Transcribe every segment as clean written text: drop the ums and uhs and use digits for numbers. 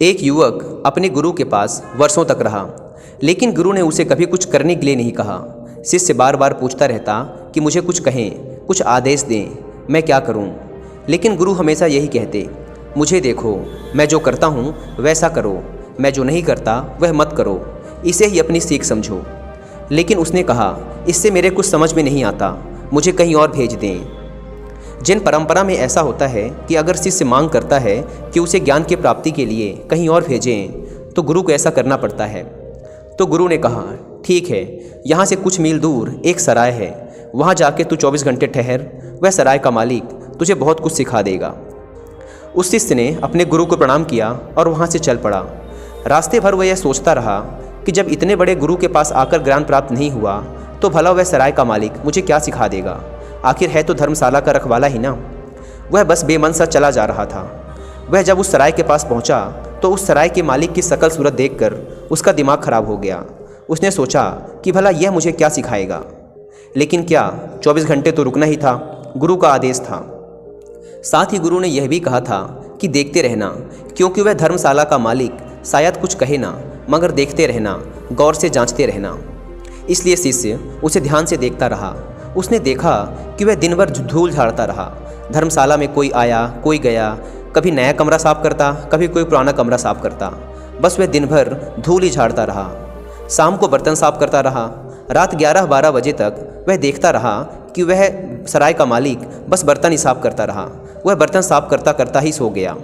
एक युवक अपने गुरु के पास वर्षों तक रहा, लेकिन गुरु ने उसे कभी कुछ करने के लिए नहीं कहा। शिष्य बार बार पूछता रहता कि मुझे कुछ कहें, कुछ आदेश दें, मैं क्या करूं? लेकिन गुरु हमेशा यही कहते, मुझे देखो, मैं जो करता हूं वैसा करो, मैं जो नहीं करता वह मत करो, इसे ही अपनी सीख समझो। लेकिन उसने कहा, इससे मेरे कुछ समझ में नहीं आता, मुझे कहीं और भेज दें। जिन परंपरा में ऐसा होता है कि अगर शिष्य मांग करता है कि उसे ज्ञान की प्राप्ति के लिए कहीं और भेजें, तो गुरु को ऐसा करना पड़ता है। तो गुरु ने कहा, ठीक है, यहाँ से कुछ मील दूर एक सराय है, वहाँ जाके तू 24 घंटे ठहर, वह सराय का मालिक तुझे बहुत कुछ सिखा देगा। उस शिष्य ने अपने गुरु को प्रणाम किया और वहाँ से चल पड़ा। रास्ते भर वह यह सोचता रहा कि जब इतने बड़े गुरु के पास आकर ज्ञान प्राप्त नहीं हुआ, तो भला वह सराय का मालिक मुझे क्या सिखा देगा? आखिर है तो धर्मशाला का रखवाला ही ना। वह बस बेमन सा चला जा रहा था। वह जब उस सराय के पास पहुंचा, तो उस सराय के मालिक की शकल सूरत देखकर उसका दिमाग खराब हो गया। उसने सोचा कि भला यह मुझे क्या सिखाएगा। लेकिन क्या 24 घंटे तो रुकना ही था, गुरु का आदेश था। साथ ही गुरु ने यह भी कहा था कि देखते रहना, क्योंकि वह धर्मशाला का मालिक शायद कुछ कहे ना, मगर देखते रहना, गौर से जांचते रहना। इसलिए शिष्य उसे ध्यान से देखता रहा। उसने देखा कि वह दिन भर धूल झाड़ता रहा। धर्मशाला में कोई आया, कोई गया, कभी नया कमरा साफ करता, कभी कोई पुराना कमरा साफ करता। बस वह दिन भर धूल ही झाड़ता रहा। शाम को बर्तन साफ करता रहा। रात 11-12 बजे तक वह देखता रहा कि वह सराय का मालिक बस बर्तन ही साफ करता रहा। वह बर्तन साफ करता करता ही सो गया।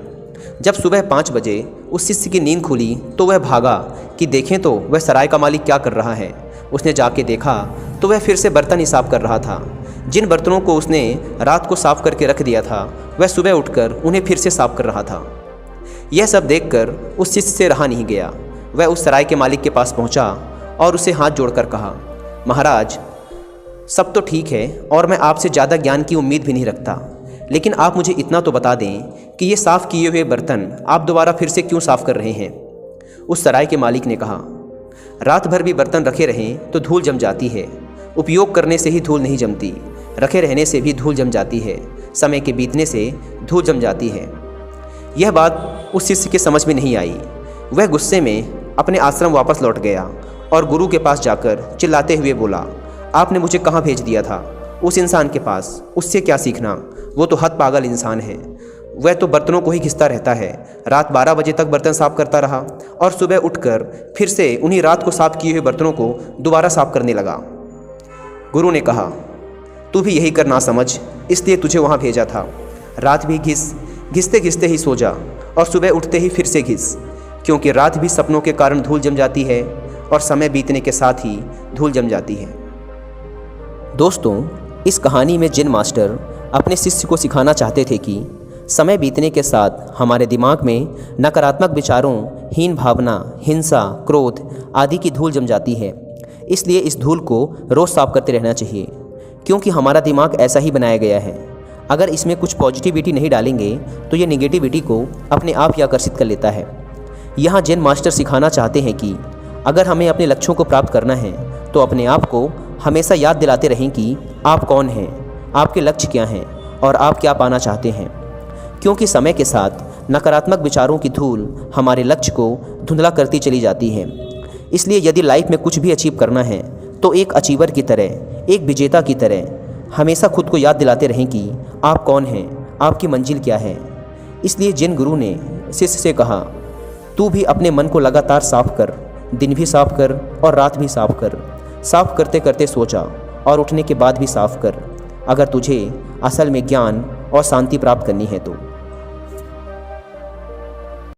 जब सुबह 5 बजे उस शिष्य की नींद खुली, तो वह भागा कि देखें तो वह सराय का मालिक क्या कर रहा है। उसने जाके देखा तो वह फिर से बर्तन ही साफ कर रहा था। जिन बर्तनों को उसने रात को साफ करके रख दिया था, वह सुबह उठकर उन्हें फिर से साफ कर रहा था। यह सब देखकर उस शिष्य से रहा नहीं गया। वह उस सराय के मालिक के पास पहुंचा और उसे हाथ जोड़कर कहा, महाराज, सब तो ठीक है और मैं आपसे ज़्यादा ज्ञान की उम्मीद भी नहीं रखता, लेकिन आप मुझे इतना तो बता दें कि ये साफ़ किए हुए बर्तन आप दोबारा फिर से क्यों साफ़ कर रहे हैं? उस सराय के मालिक ने कहा, रात भर भी बर्तन रखे रहें तो धूल जम जाती है। उपयोग करने से ही धूल नहीं जमती, रखे रहने से भी धूल जम जाती है, समय के बीतने से धूल जम जाती है। यह बात उस शिष्य के समझ में नहीं आई। वह गुस्से में अपने आश्रम वापस लौट गया और गुरु के पास जाकर चिल्लाते हुए बोला, आपने मुझे कहाँ भेज दिया था? उस इंसान के पास। उससे क्या सीखना? वो तो हद पागल इंसान है। वह तो बर्तनों को ही घिसता रहता है। रात 12 बजे तक बर्तन साफ करता रहा और सुबह उठकर फिर से उन्हीं रात को साफ किए हुए बर्तनों को दोबारा साफ करने लगा। गुरु ने कहा, तू भी यही कर ना समझ, इसलिए तुझे वहाँ भेजा था। रात भी घिसते घिसते ही सो जा और सुबह उठते ही फिर से घिस, क्योंकि रात भी सपनों के कारण धूल जम जाती है और समय बीतने के साथ ही धूल जम जाती है। दोस्तों, इस कहानी में जिन मास्टर अपने शिष्य को सिखाना चाहते थे कि समय बीतने के साथ हमारे दिमाग में नकारात्मक विचारों, हीन भावना, हिंसा, क्रोध आदि की धूल जम जाती है। इसलिए इस धूल को रोज़ साफ करते रहना चाहिए, क्योंकि हमारा दिमाग ऐसा ही बनाया गया है। अगर इसमें कुछ पॉजिटिविटी नहीं डालेंगे तो ये नेगेटिविटी को अपने आप ही आकर्षित कर लेता है। यहाँ जैन मास्टर सिखाना चाहते हैं कि अगर हमें अपने लक्ष्यों को प्राप्त करना है तो अपने आप को हमेशा याद दिलाते रहें कि आप कौन हैं, आपके लक्ष्य क्या हैं और आप क्या पाना चाहते हैं। क्योंकि समय के साथ नकारात्मक विचारों की धूल हमारे लक्ष्य को धुंधला करती चली जाती है। इसलिए यदि लाइफ में कुछ भी अचीव करना है तो एक अचीवर की तरह, एक विजेता की तरह हमेशा खुद को याद दिलाते रहें कि आप कौन हैं, आपकी मंजिल क्या है। इसलिए जिन गुरु ने शिष्य से कहा, तू भी अपने मन को लगातार साफ कर, दिन भी साफ कर और रात भी साफ कर, साफ करते करते सो जा और उठने के बाद भी साफ कर, अगर तुझे असल में ज्ञान और शांति प्राप्त करनी है तो।